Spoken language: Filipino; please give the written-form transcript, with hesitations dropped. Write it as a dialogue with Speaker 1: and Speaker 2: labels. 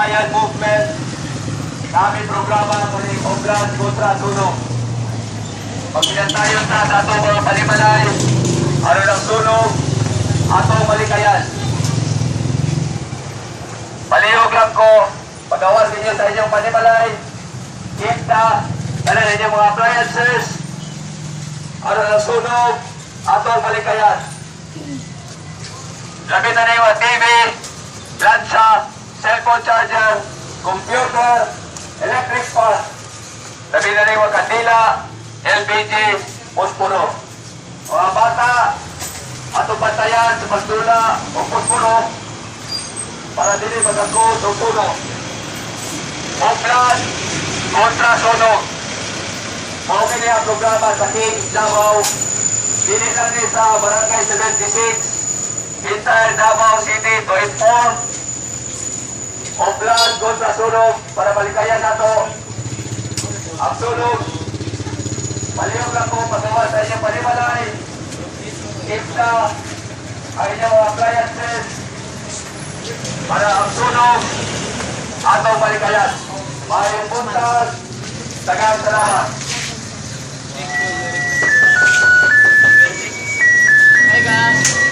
Speaker 1: Bayan Movement kami programa kami Oblan kontra Sunog. Pagpinantayon sa ato mga palimalay, ano ng sunog, atong malikayan. Palihog lang ko, pag-awas ninyo sa inyong palimalay, kita, dala ninyong mga appliances, ano ng sunog, atong malikayan. Labi na niyo TV, plancha, cellphone charger, computer, electric fan. Labi na niyo kandila, LPG, puspuro. Mga bata, atong bantayan sa pastula o puspuro para dili magagos o sunog. Oblan kontra sunog. Mauwi niya ang programa sa Kings Davao. Dili lang ni sa Barangay 76, entire Davao City to inform Oblan kontra sunog para balikayan nato ang sunog. Palihog lang po pagawa sa inyong panimalay. Kita ang inyong mga appliances para ang sunog atong balikayan. Mayroong buntas, tagang salamat.
Speaker 2: Hey guys.